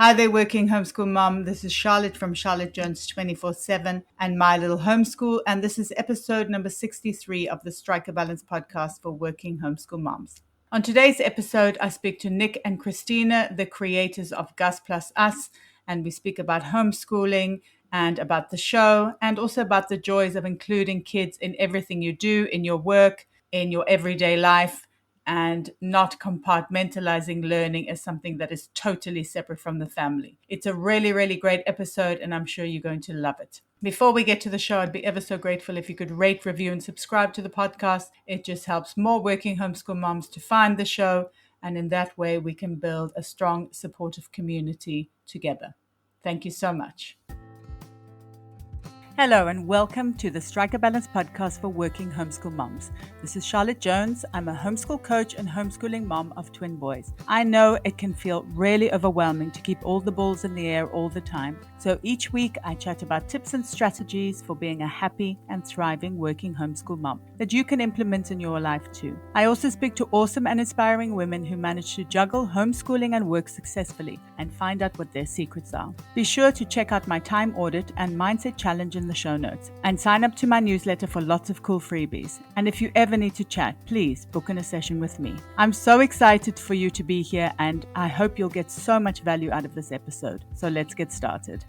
Hi there, Working Homeschool Mom. This is Charlotte from Charlotte Jones 24/7 and My Little Homeschool. And this is episode number 63 of the Strike a Balance podcast for Working Homeschool Moms. On today's episode, I speak to Nick and Christina, the creators of Gus Plus Us, and we speak about homeschooling and about the show and also about the joys of including kids in everything you do, in your work, in your everyday life, and not compartmentalizing learning as something that is totally separate from the family. It's a really, really great episode, and I'm sure you're going to love it. Before we get to the show, I'd be ever so grateful if you could rate, review, and subscribe to the podcast. It just helps more working homeschool moms to find the show, and in that way, we can build a strong, supportive community together. Thank you so much. Hello and welcome to the Strike a Balance podcast for Working Homeschool Moms. This is Charlotte Jones. I'm a homeschool coach and homeschooling mom of twin boys. I know it can feel really overwhelming to keep all the balls in the air all the time. So each week I chat about tips and strategies for being a happy and thriving working homeschool mom that you can implement in your life too. I also speak to awesome and inspiring women who manage to juggle homeschooling and work successfully and find out what their secrets are. Be sure to check out my time audit and mindset challenge in the show notes and sign up to my newsletter for lots of cool freebies. And if you ever need to chat, please book in a session with me. I'm so excited for you to be here and I hope you'll get so much value out of this episode. So let's get started.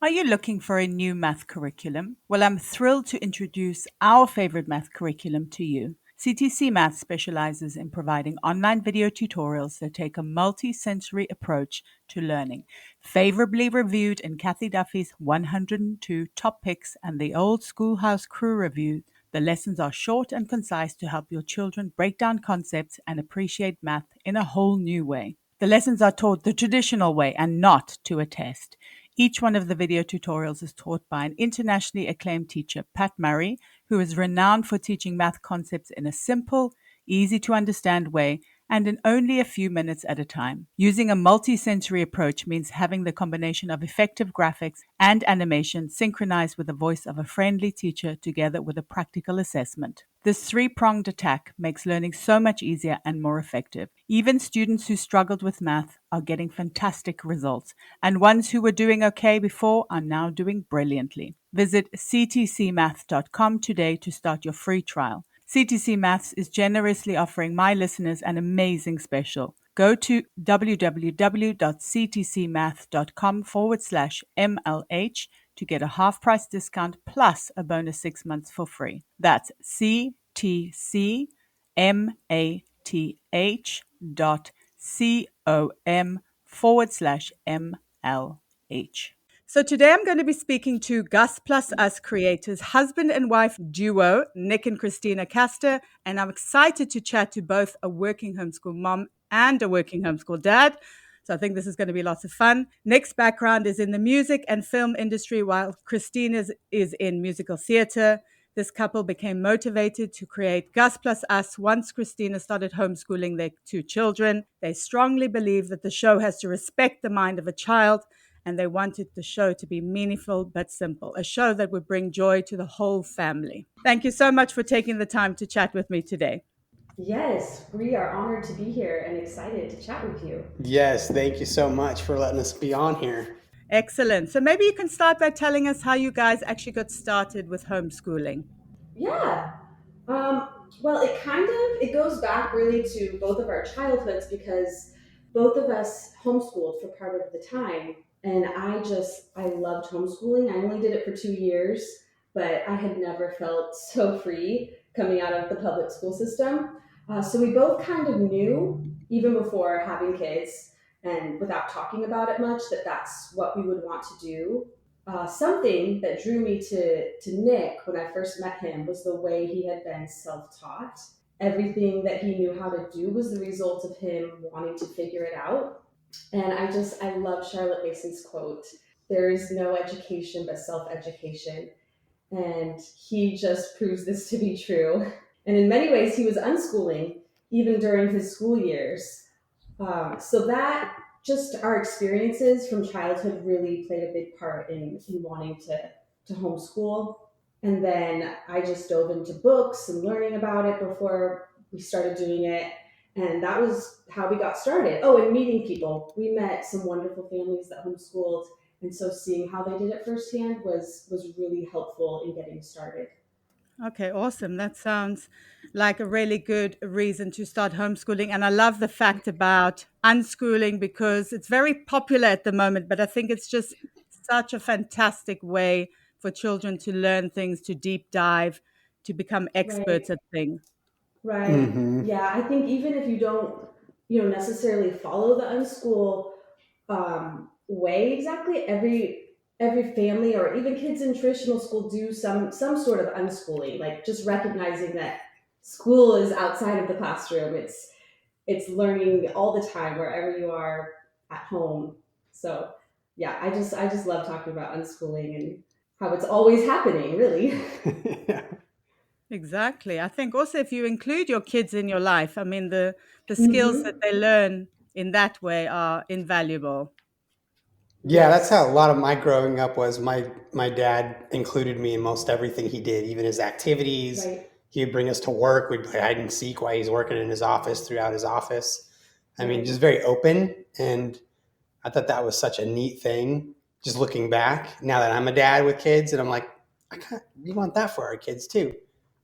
Are you looking for a new math curriculum? Well, I'm thrilled to introduce our favorite math curriculum to you. CTC Math specializes in providing online video tutorials that take a multi-sensory approach to learning. Favorably reviewed in Kathy Duffy's 102 Top Picks and the Old Schoolhouse Crew review, the lessons are short and concise to help your children break down concepts and appreciate math in a whole new way. The lessons are taught the traditional way and not to a test. Each one of the video tutorials is taught by an internationally acclaimed teacher, Pat Murray, who is renowned for teaching math concepts in a simple, easy to understand way and in only a few minutes at a time. Using a multi-sensory approach means having the combination of effective graphics and animation synchronized with the voice of a friendly teacher together with a practical assessment. This three-pronged attack makes learning so much easier and more effective. Even students who struggled with math are getting fantastic results, and ones who were doing okay before are now doing brilliantly. Visit ctcmath.com today to start your free trial. CTC Maths is generously offering my listeners an amazing special. Go to www.ctcmath.com/MLH to get a half-price discount plus a bonus 6 months for free. That's ctcmath.com/MLH. So today I'm going to be speaking to Gus Plus Us creators, husband and wife duo, Nick and Christina Caster, and I'm excited to chat to both a working homeschool mom and a working homeschool dad. So I think this is going to be lots of fun. Nick's background is in the music and film industry, while Christina's is in musical theater. This couple became motivated to create Gus Plus Us once Christina started homeschooling their two children. They strongly believe that the show has to respect the mind of a child, and they wanted the show to be meaningful but simple, a show that would bring joy to the whole family. Thank you so much for taking the time to chat with me today. Yes, we are honored to be here and excited to chat with you. Yes, thank you so much for letting us be on here. Excellent. So maybe you can start by telling us how you guys actually got started with homeschooling. Yeah. Um, well, it goes back really to both of our childhoods because both of us homeschooled for part of the time. And I loved homeschooling. I only did it for 2 years, but I had never felt so free coming out of the public school system. So we both kind of knew, even before having kids and without talking about it much, that that's what we would want to do. Something that drew me to Nick when I first met him was the way he had been self-taught. Everything that he knew how to do was the result of him wanting to figure it out. And I love Charlotte Mason's quote, "There is no education but self-education." And he just proves this to be true. And in many ways, he was unschooling even during his school years. So that just our experiences from childhood really played a big part in wanting to homeschool. And then I just dove into books and learning about it before we started doing it. And that was how we got started. Oh, and meeting people. We met some wonderful families that homeschooled, and so seeing how they did it firsthand was really helpful in getting started. Okay, awesome. That sounds like a really good reason to start homeschooling. And I love the fact about unschooling because it's very popular at the moment, but I think it's just such a fantastic way for children to learn things, to deep dive, to become experts Right. at things. Right. Mm-hmm. Yeah, I think even if you don't, necessarily follow the unschool way exactly, every family or even kids in traditional school do some sort of unschooling, like just recognizing that school is outside of the classroom. It's learning all the time wherever you are at home. So yeah, I just love talking about unschooling and how it's always happening, really. Exactly. I think also if you include your kids in your life, I mean, the skills that Hmm. they learn in that way are invaluable. Yeah, that's how a Yes. lot of my growing up was. My dad included me in most everything he did, even his activities. Right. He would bring us to work. We'd play hide and seek while he's working in his office throughout his office. I mean, Right. just very open. And I thought that was such a neat thing. Just looking back, now that I'm a dad with kids, and I'm like, we want that for our kids too.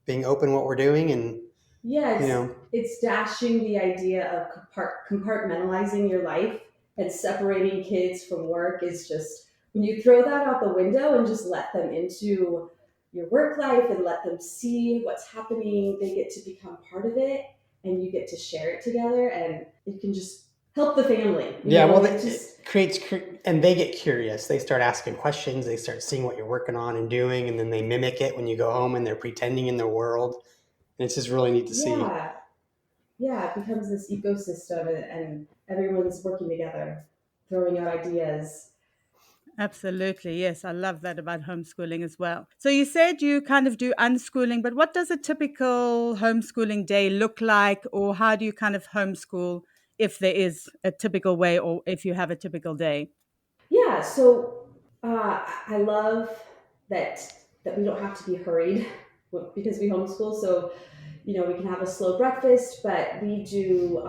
Being open what we're doing, and Yeah, you it's know, it's dashing the idea of compartmentalizing your life and separating kids from work is just when you throw that out the window and just let them into your work life and let them see what's happening, they get to become part of it and you get to share it together and it can just help the family. yeah. Well, It just it creates, and they get curious. They start asking questions. They start seeing what you're working on and doing, and then they mimic it when you go home, and they're pretending in their world. And it's just really neat to see. yeah, yeah, it becomes this ecosystem and everyone's working together, throwing out ideas. Absolutely. Yes, I love that about homeschooling as well. So you said you kind of do unschooling, but what does a typical homeschooling day look like, or how do you kind of homeschool if there is a typical way or if you have a typical day? Yeah, so I love that we don't have to be hurried because we homeschool. So we can have a slow breakfast, but we do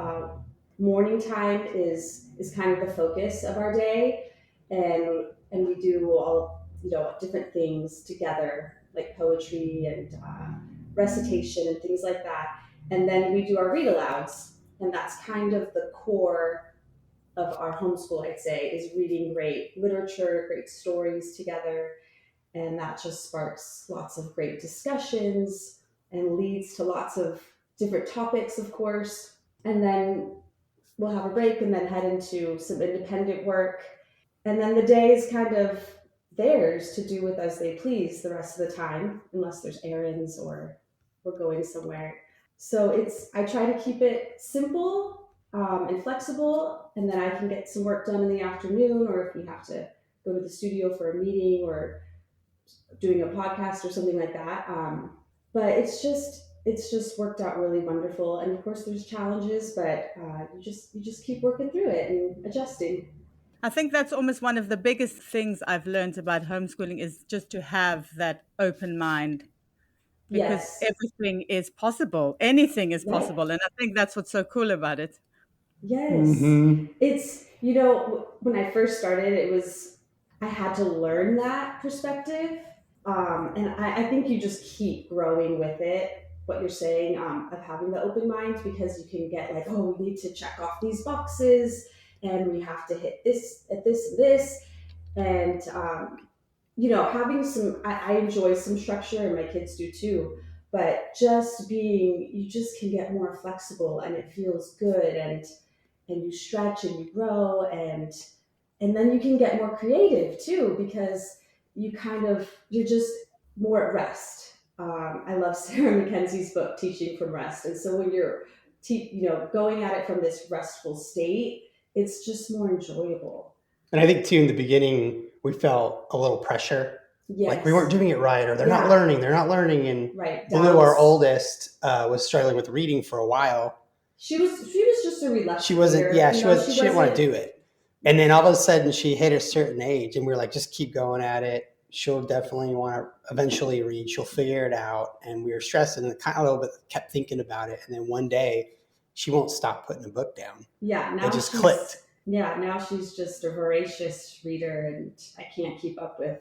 morning time is kind of the focus of our day, and we do all different things together like poetry and recitation and things like that, and then we do our read alouds, and that's kind of the core of our homeschool, I'd say, is reading great literature, great stories together. And that just sparks lots of great discussions and leads to lots of different topics, of course. And then we'll have a break and then head into some independent work. And then the day is kind of theirs to do with as they please the rest of the time, unless there's errands or we're going somewhere. So I try to keep it simple and flexible, and then I can get some work done in the afternoon, or if we have to go to the studio for a meeting or doing a podcast or something like that. But it's just worked out really wonderful, and of course there's challenges, but you just keep working through it and adjusting. I think that's almost one of the biggest things I've learned about homeschooling is just to have that open mind because Yes. everything is possible. Anything is Right. possible. And I think that's what's so cool about it. Yes. Mm-hmm. It's, when I first started, I had to learn that perspective. And I think you just keep growing with it, what you're saying, of having the open mind, because you can get like, oh, we need to check off these boxes and we have to hit this at this and this. And, having I enjoy some structure and my kids do too. But you just can get more flexible and it feels good and you stretch and you grow and then you can get more creative too because you're just more at rest. I love Sarah Mackenzie's book Teaching from Rest, and so when you're going at it from this restful state, it's just more enjoyable. And I think too, in the beginning, we felt a little pressure, like we weren't Yes. doing it right, or they're not Yeah. learning, they're not learning. And Right. Blue, our Doubts. oldest, was struggling with reading for a while. She was just a She reluctant wasn't, reader. yeah, she She didn't want to wasn't. do it. And then all of a sudden, she hit a certain age, and we were like, just keep going at it. She'll definitely want to eventually read. She'll figure it out. And we were stressed and kind of a little bit kept thinking about it. And then one day, she won't stop putting a book down. Yeah, now It just clicked. Yeah, now she's just a voracious reader, and I can't keep up with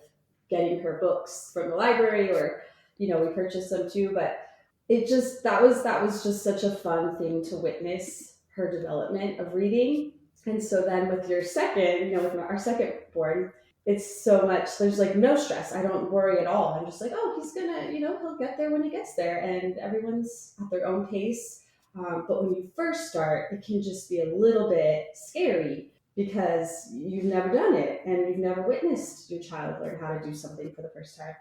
getting her books from the library, or we purchase them too. But that was just such a fun thing to witness her development of reading. And so then with your second, with our second born, it's so much. There's like no stress. I don't worry at all. I'm just like, oh, he's gonna, he'll get there when he gets there, and everyone's at their own pace. But when you first start, it can just be a little bit scary because you've never done it and you've never witnessed your child learn how to do something for the first time,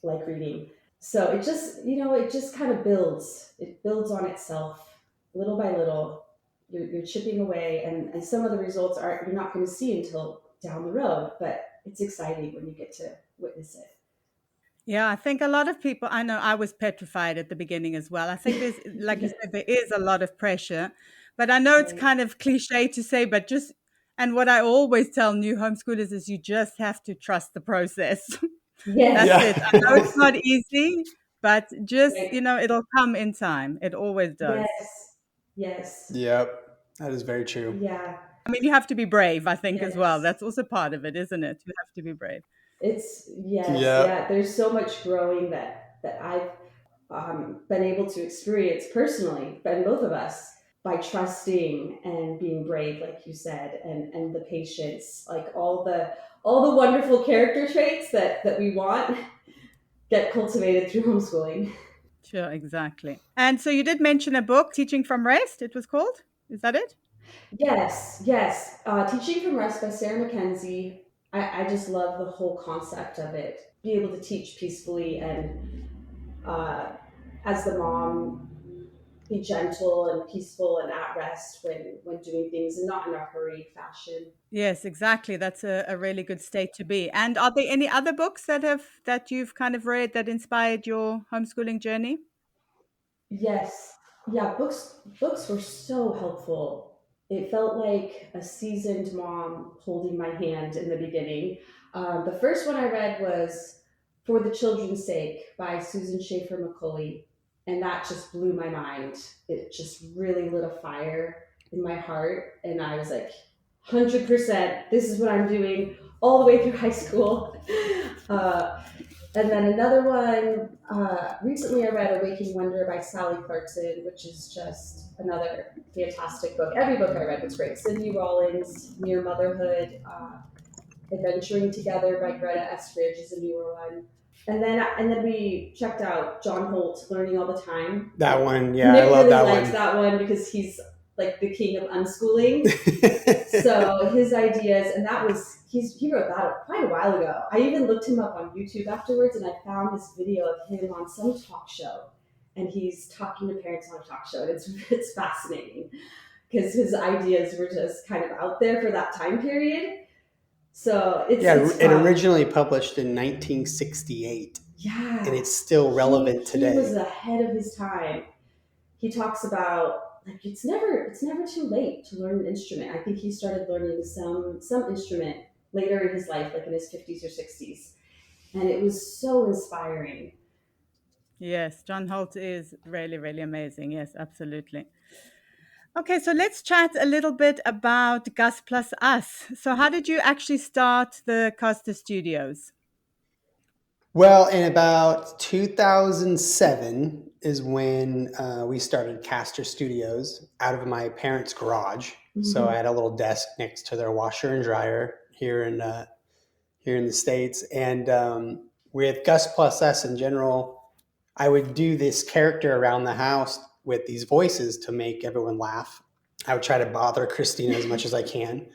like reading. So it just kind of builds. It builds on itself little by little. You're chipping away, and some of the results you're not going to see until down the road, but it's exciting when you get to witness it. Yeah, I think a lot of people, I know I was petrified at the beginning as well. I think there's, like you said, there is a lot of pressure, but I know it's Right. kind of cliche to say, but and what I always tell new homeschoolers is you just have to trust the process. Yes. That's Yeah. it. I know it's not easy, but just, Right. it'll come in time. It always does. Yes. Yep. That is very true. Yeah. I mean, you have to be brave, I think, as well. Yes. That's also part of it, isn't it? You have to be brave. Yes. Yep. Yeah. There's so much growing that I've been able to experience personally, and both of us, by trusting and being brave, like you said, and the patience, like all the wonderful character traits that we want get cultivated through homeschooling. Sure, exactly. And so you did mention a book, Teaching from Rest, it was called. Is that it? Yes. Teaching from Rest by Sarah Mackenzie. I just love the whole concept of it. Be able to teach peacefully, and as the mom, be gentle and peaceful and at rest when doing things, and not in a hurried fashion. Yes, exactly. That's a really good state to be. And are there any other books that you've kind of read that inspired your homeschooling journey? Yes. Yeah, books were so helpful. It felt like a seasoned mom holding my hand in the beginning. The first one I read was For the Children's Sake by Susan Schaefer McCulley, and that just blew my mind. It just really lit a fire in my heart, and I was like, 100%, this is what I'm doing all the way through high school. And then another one, recently I read Awakening Wonder by Sally Clarkson, which is just another fantastic book. Every book I read was great. Cindy Rollins, Mere Motherhood, Adventuring Together by Greta Eskridge is a newer one. And then we checked out John Holt, Learning All the Time. That one, yeah, Nick I love really that likes one. that one because he's like the king of unschooling. So his ideas, and he wrote that quite a while ago. I even looked him up on YouTube afterwards, and I found this video of him on some talk show, and he's talking to parents on a talk show, and it's fascinating because his ideas were just kind of out there for that time period. So it's it originally published in 1968. Yeah, and it's still relevant today. He was ahead of his time. He talks about like it's never too late to learn an instrument. I think he started learning some instrument later in his life, like in his 50s or 60s, and it was so inspiring. Yes, John Holt is really, really amazing. Yes, absolutely. Okay, so let's chat a little bit about Gus Plus Us. So how did you actually start the Caster Studios? Well, in about 2007 is when we started Caster Studios out of my parents' garage. Mm-hmm. So I had a little desk next to their washer and dryer here in the States. And with Gus Plus Us in general, I would do this character around the house with these voices to make everyone laugh. I would try to bother Christina as much as I can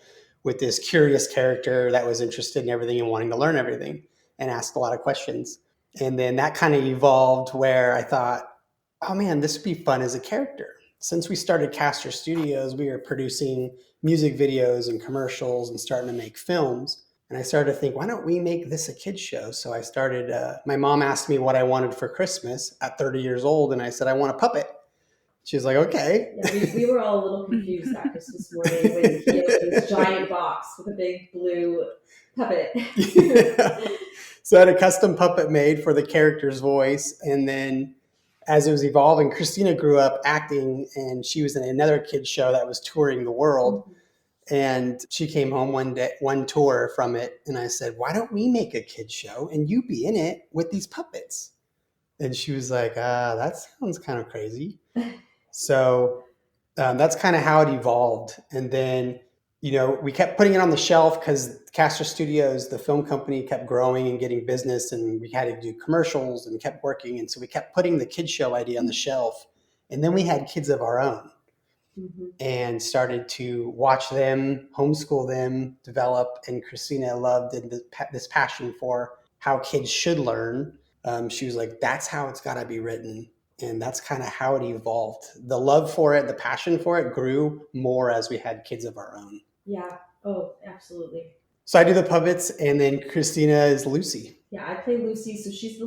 with this curious character that was interested in everything and wanting to learn everything and asked a lot of questions. And then that kind of evolved where I thought, oh man, this would be fun as a character. Since we started Caster Studios, we were producing music videos and commercials and starting to make films. And I started to think, why don't we make this a kid's show? So I started, my mom asked me what I wanted for Christmas at 30 years old. And I said, I want a puppet. She was like, okay. Yeah, we were all a little confused that Christmas morning when he opened this giant box with a big blue puppet. Yeah. So I had a custom puppet made for the character's voice. And then as it was evolving, Christina grew up acting, and she was in another kids show that was touring the world. And she came home one tour from it, and I said, "Why don't we make a kids show and you be in it with these puppets?" And she was like, "That sounds kind of crazy." So that's kind of how it evolved. And then, we kept putting it on the shelf because Caster Studios, the film company, kept growing and getting business, and we had to do commercials and kept working. And so we kept putting the kids show idea on the shelf. And then we had kids of our own and started to watch them, homeschool them, develop. And Christina loved this passion for how kids should learn. She was like, "That's how it's got to be written." And that's kind of how it evolved. The love for it, the passion for it grew more as we had kids of our own. Yeah. Oh, absolutely. So I do the puppets, and then Christina is Lucy. Yeah, I play Lucy, so she's the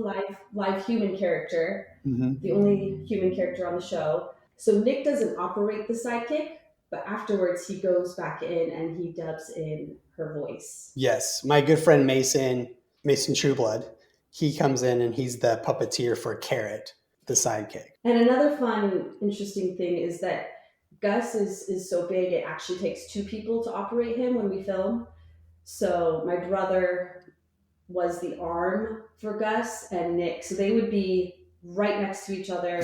live human character, the only human character on the show. So Nick doesn't operate the sidekick, but afterwards he goes back in and he dubs in her voice. Yes, my good friend Mason Trueblood, he comes in and he's the puppeteer for Carrot, the sidekick. And another fun, interesting thing is that Gus is so big, it actually takes 2 people to operate him when we film. So my brother was the arm for Gus and Nick. So they would be right next to each other.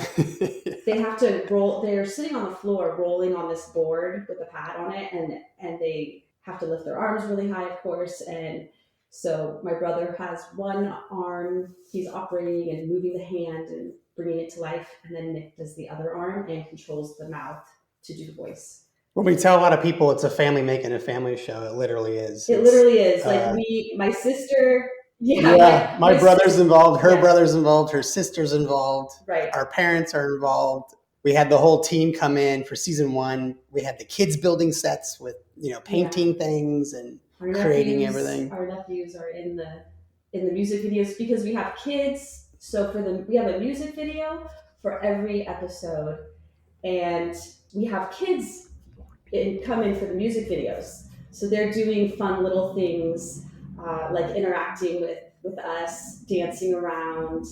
They have to roll. They're sitting on the floor rolling on this board with a pad on it, and they have to lift their arms really high, of course. And so my brother has one arm. He's operating and moving the hand and bringing it to life. And then Nick does the other arm and controls the mouth to do the voice. When we tell a lot of people it's a family making a family show, it literally is. It literally is. Like my sister... Yeah, my brother's involved, her brother's involved, her sister's involved, right. Our parents are involved. We had the whole team come in for season 1. We had the kids building sets with, painting things and creating everything. Our nephews are in the music videos because we have kids. So we have a music video for every episode, and we have kids come in for the music videos. So they're doing fun little things. Like interacting with us, dancing around,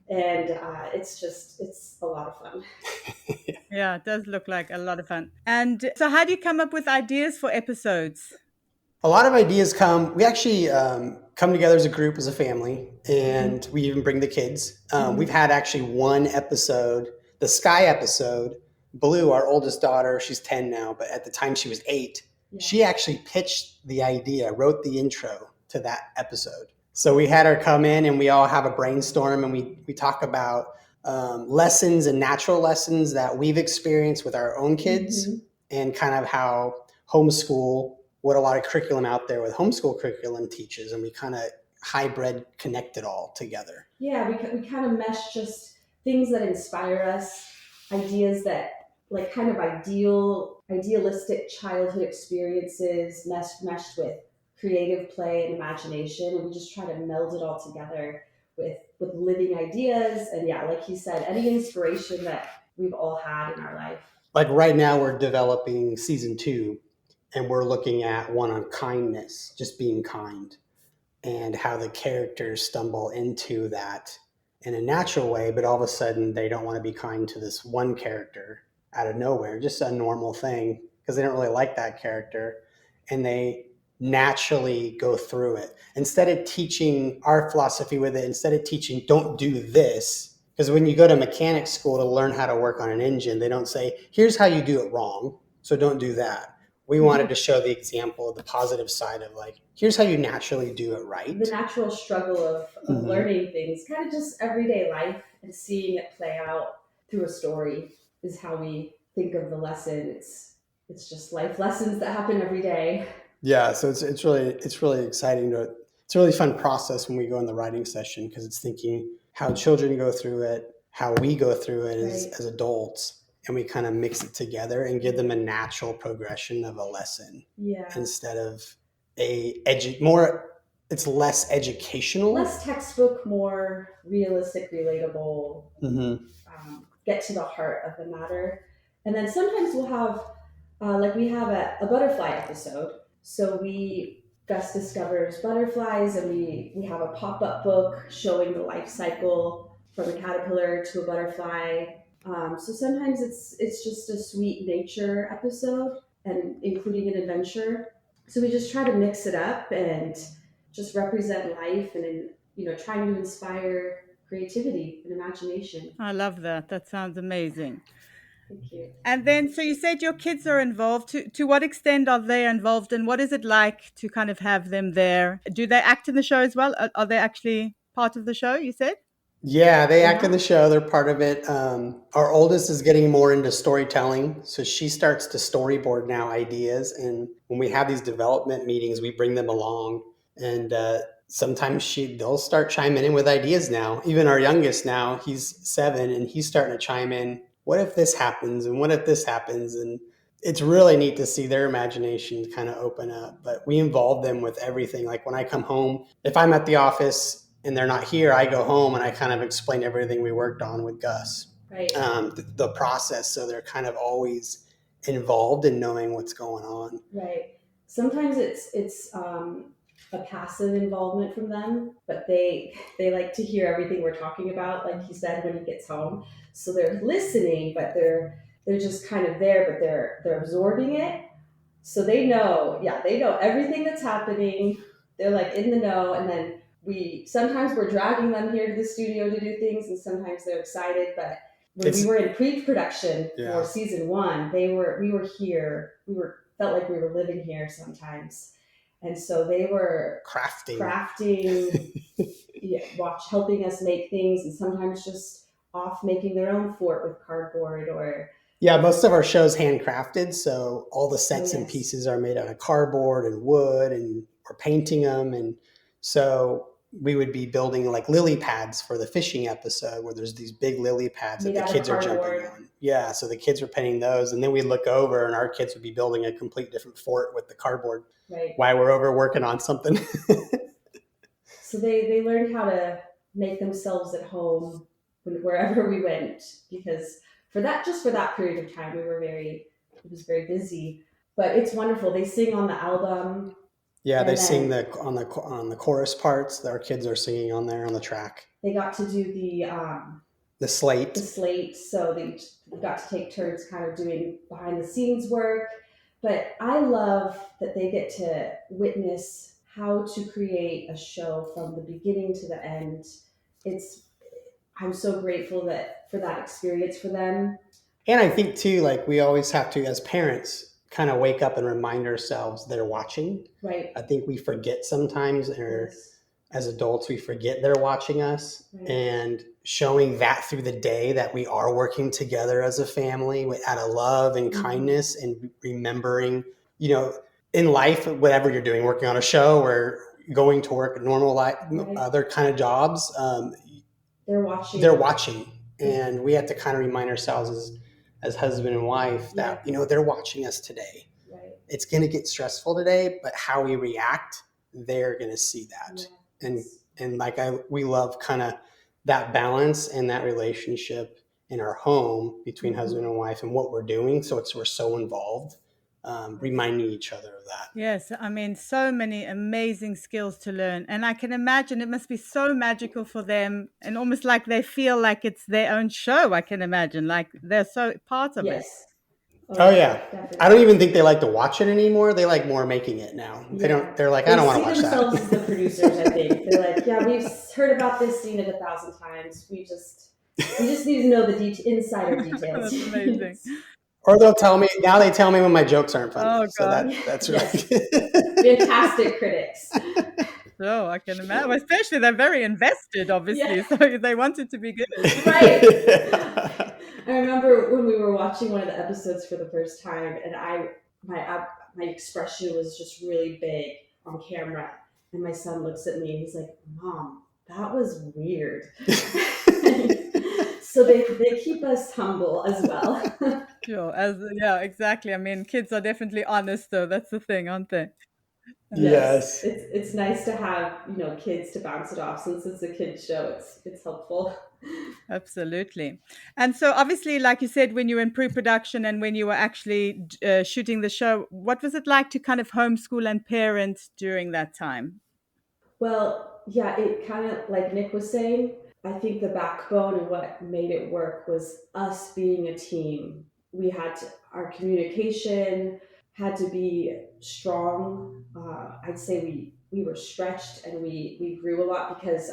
and it's a lot of fun. Yeah, it does look like a lot of fun. And so how do you come up with ideas for episodes? A lot of ideas we actually come together as a group, as a family, and we even bring the kids. We've had actually one episode, the Sky episode. Blue, our oldest daughter, she's 10 now, but at the time she was 8. Yeah. She actually pitched the idea, wrote the intro to that episode. So we had her come in and we all have a brainstorm, and we talk about lessons and natural lessons that we've experienced with our own kids, and kind of how homeschool, what a lot of curriculum out there with homeschool curriculum teaches, and we kind of hybrid connect it all together. Yeah, we kind of mesh just things that inspire us, ideas that like kind of idealistic childhood experiences meshed with creative play and imagination, and we just try to meld it all together with living ideas, and like he said, any inspiration that we've all had in our life. Like right now we're developing season 2, and we're looking at one on kindness, just being kind, and how the characters stumble into that in a natural way, but all of a sudden they don't want to be kind to this one character out of nowhere, just a normal thing, because they don't really like that character, and they naturally go through it. Instead of teaching our philosophy with it, instead of teaching don't do this, because when you go to mechanic school to learn how to work on an engine, they don't say, here's how you do it wrong, so don't do that. We wanted to show the example of the positive side of like, here's how you naturally do it right. The natural struggle of learning things, kind of just everyday life, and seeing it play out through a story is how we think of the lesson. It's just life lessons that happen every day. Yeah, so it's really exciting it's a really fun process when we go in the writing session, because it's thinking how children go through it, how we go through it as adults, and we kind of mix it together and give them a natural progression of a lesson. Yeah. Instead of it's less educational, less textbook, more realistic, relatable. Get to the heart of the matter, and then sometimes we'll have we have a butterfly episode. So Gus discovers butterflies, and we have a pop-up book showing the life cycle from a caterpillar to a butterfly. So sometimes it's just a sweet nature episode and including an adventure. So we just try to mix it up and just represent life and trying to inspire creativity and imagination. I love that. That sounds amazing. Thank you. And then, so you said your kids are involved. To what extent are they involved, and what is it like to kind of have them there? Do they act in the show as well? Are they actually part of the show? You said. Yeah, they act in Yeah. the show. They're part of it. Our oldest is getting more into storytelling, so she starts to storyboard now ideas. And when we have these development meetings, we bring them along, and sometimes they'll start chiming in with ideas now. Even our youngest now, he's 7, and he's starting to chime in. What if this happens? And what if this happens? And it's really neat to see their imagination kind of open up. But we involve them with everything. Like when I come home, if I'm at the office and they're not here, I go home and I kind of explain everything we worked on with Gus, Right. the process. So they're kind of always involved in knowing what's going on. Right. Sometimes it's a passive involvement from them, but they like to hear everything we're talking about, like he said, when he gets home. So they're listening, but they're just kind of there, but they're absorbing it. So they know everything that's happening. They're like in the know, and then we're dragging them here to the studio to do things, and sometimes they're excited. But when we were in pre-production for season 1, we were here. Felt like we were living here sometimes, and so they were crafting, yeah, helping us make things, and sometimes just off making their own fort with cardboard or. Yeah, most of our shows handcrafted, so all the sets and pieces are made out of cardboard and wood, and we're painting them. And so we would be building like lily pads for the fishing episode, where there's these big lily pads that the kids are jumping on. Yeah, so the kids were painting those, and then we'd look over, and our kids would be building a complete different fort with the cardboard. Right. While we're over working on something. So they learned how to make themselves at home wherever we went, because for that period of time it was very busy, but it's wonderful. They sing on the album. Yeah, they sing on the chorus parts. Our kids are singing on there on the track. They got to do the slate. So they got to take turns kind of doing behind the scenes work. But I love that they get to witness how to create a show from the beginning to the end. I'm so grateful for that experience for them. And I think too, like we always have to, as parents, kind of wake up and remind ourselves they're watching. Right. I think we forget sometimes, or as adults, we forget they're watching us. Right. And showing that through the day that we are working together as a family out of love and kindness, and remembering, in life, whatever you're doing, working on a show or going to work, normal life, other kind of jobs, they're watching. And we have to kind of remind ourselves as husband and wife that, they're watching us today. Right. It's going to get stressful today, but how we react, they're going to see that. Yeah. And like we love kind of that balance and that relationship in our home between husband and wife and what we're doing. So we're so involved, reminding each other of that. Yes, I mean, so many amazing skills to learn. And I can imagine it must be so magical for them, and almost like they feel like it's their own show. I can imagine, like they're so part of it. Oh yeah. Definitely. I don't even think they like to watch it anymore. They like more making it now. Yeah. They're like, I don't want to watch that. They see themselves as the producers, I think. They're like, yeah, we've heard about this scene 1,000 times. We just need to know the insider details. That's amazing. Or they tell me when my jokes aren't funny. Oh, God. So that's right. Fantastic critics. So I can imagine, especially they're very invested, obviously. So they want it to be good. Right. I remember when we were watching one of the episodes for the first time, and my expression was just really big on camera, and my son looks at me and he's like, "Mom, that was weird." So they keep us humble as well. Sure. Yeah, exactly. I mean, kids are definitely honest, though. That's the thing, aren't they? Yes. It's nice to have, kids to bounce it off. Since it's a kid's show, it's helpful. Absolutely. And so obviously, like you said, when you were in pre-production and when you were actually shooting the show, what was it like to kind of homeschool and parent during that time? Well, yeah, it kind of, like Nick was saying, I think the backbone and what made it work was us being a team. Our communication had to be strong. I'd say we were stretched and we grew a lot because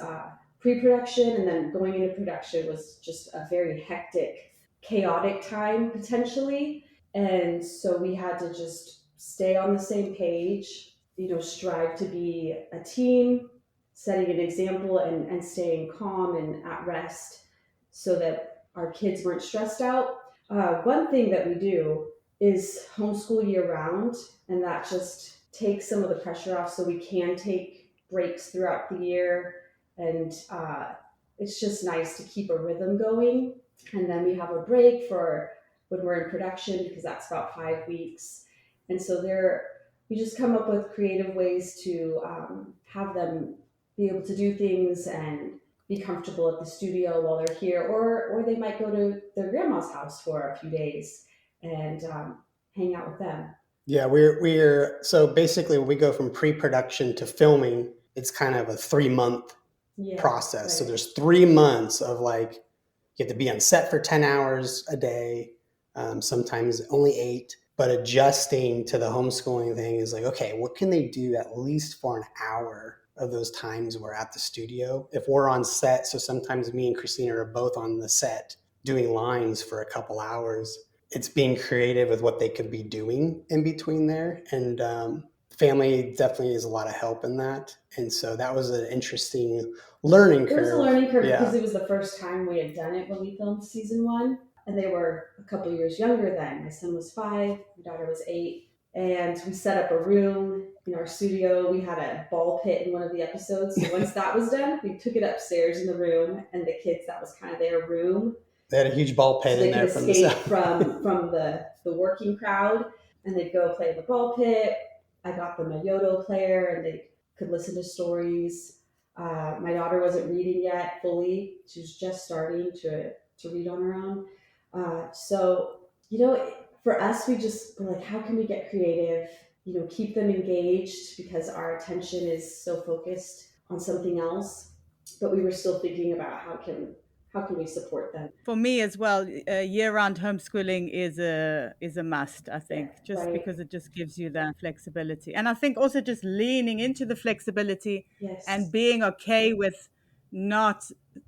pre-production and then going into production was just a very hectic, chaotic time potentially. And so we had to just stay on the same page, strive to be a team, setting an example and staying calm and at rest so that our kids weren't stressed out. One thing that we do is homeschool year round, and that just takes some of the pressure off so we can take breaks throughout the year. And it's just nice to keep a rhythm going. And then we have a break for when we're in production because that's about 5 weeks. And so we just come up with creative ways to have them be able to do things and be comfortable at the studio while they're here, or they might go to their grandma's house for a few days and hang out with them. Yeah, we're so basically when we go from pre-production to filming, it's kind of a 3-month process. Right. So there's 3 months of like you have to be on set for 10 hours a day, sometimes only 8. But adjusting to the homeschooling thing is like, okay, what can they do at least for an hour of those times we're at the studio? If we're on set, so sometimes me and Christina are both on the set doing lines for a couple hours. It's being creative with what they could be doing in between there. And family definitely is a lot of help in that. And so that was an interesting learning curve. It was a learning curve because it was the first time we had done it when we filmed season 1. And they were a couple years younger then. My son was 5, my daughter was 8. And we set up a room in our studio. We had a ball pit in one of the episodes. So once that was done, we took it upstairs in the room, and the kids, that was kind of their room. They had a huge ball pit in there from the working crowd, and they'd go play in the ball pit. I got them a yodel player, and they could listen to stories. My daughter wasn't reading yet fully. She was just starting to read on her own. So, for us, we just were like, how can we get creative, keep them engaged because our attention is so focused on something else, but we were still thinking about how can we support them. For me as well, year-round homeschooling is a must, I think, just because it just gives you that flexibility. And I think also just leaning into the flexibility and being okay with not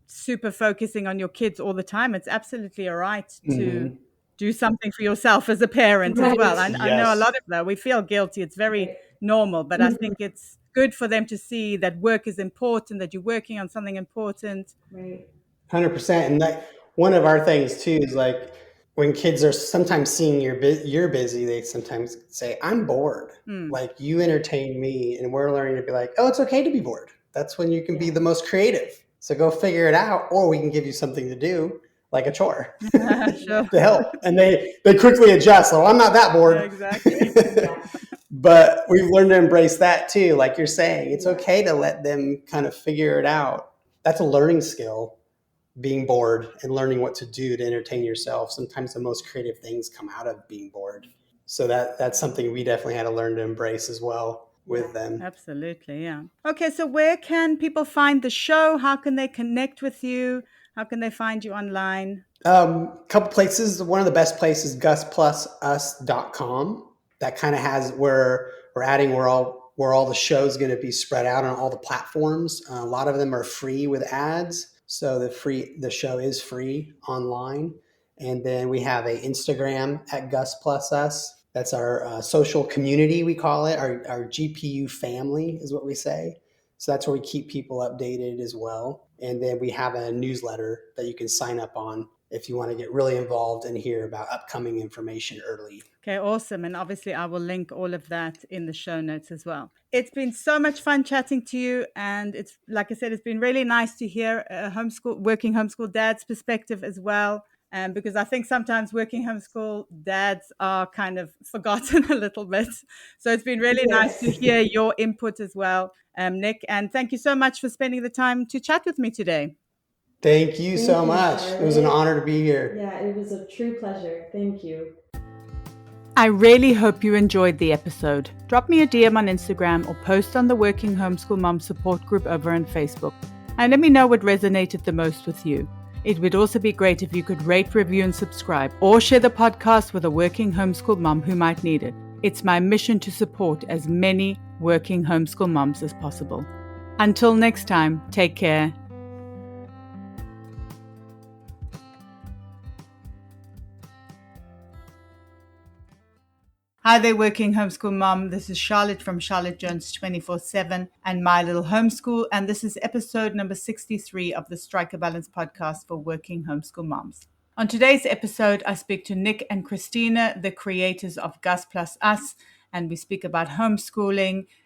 super focusing on your kids all the time. It's absolutely all right to do something for yourself as a parent as well. I know a lot of that. We feel guilty. It's very normal, but I think it's good for them to see that work is important, that you're working on something important. Right. 100%. And that one of our things too is like when kids are sometimes seeing you're busy, they sometimes say, I'm bored. Like you entertain me, and we're learning to be like, oh, it's okay to be bored. That's when you can be the most creative. So go figure it out, or we can give you something to do, like a chore to help. And they quickly adjust. So I'm not that bored. Yeah, exactly. But we've learned to embrace that too. Like you're saying, it's okay to let them kind of figure it out. That's a learning skill, being bored and learning what to do to entertain yourself. Sometimes the most creative things come out of being bored. So that's something we definitely had to learn to embrace as well with them. Absolutely, yeah. Okay, so where can people find the show? How can they connect with you? How can they find you online? Couple places. One of the best places, gusplusus.com. That kind of has where we're adding where all the show's going to be spread out on all the platforms. A lot of them are free with ads. So the show is free online. And then we have an Instagram at Gus Plus Us. That's our social community, we call it. Our GPU family is what we say. So that's where we keep people updated as well. And then we have a newsletter that you can sign up on if you want to get really involved and hear about upcoming information early. Okay, awesome. And obviously I will link all of that in the show notes as well. It's been so much fun chatting to you. And it's, like I said, it's been really nice to hear a working homeschool dad's perspective as well. Because I think sometimes working homeschool dads are kind of forgotten a little bit. So it's been really nice to hear your input as well, Nick. And thank you so much for spending the time to chat with me today. Thank you so much. Charlotte. It was an honor to be here. Yeah, it was a true pleasure. Thank you. I really hope you enjoyed the episode. Drop me a DM on Instagram or post on the Working Homeschool Moms support group over on Facebook. And let me know what resonated the most with you. It would also be great if you could rate, review, and subscribe, or share the podcast with a working homeschool mom who might need it. It's my mission to support as many working homeschool moms as possible. Until next time, take care. Hi there, working homeschool mom. This is Charlotte from Charlotte Jones 24/7 and My Little Homeschool. And this is episode number 63 of the Strike a Balance podcast for working homeschool moms. On today's episode, I speak to Nick and Christina, the creators of Gus Plus Us, and we speak about homeschooling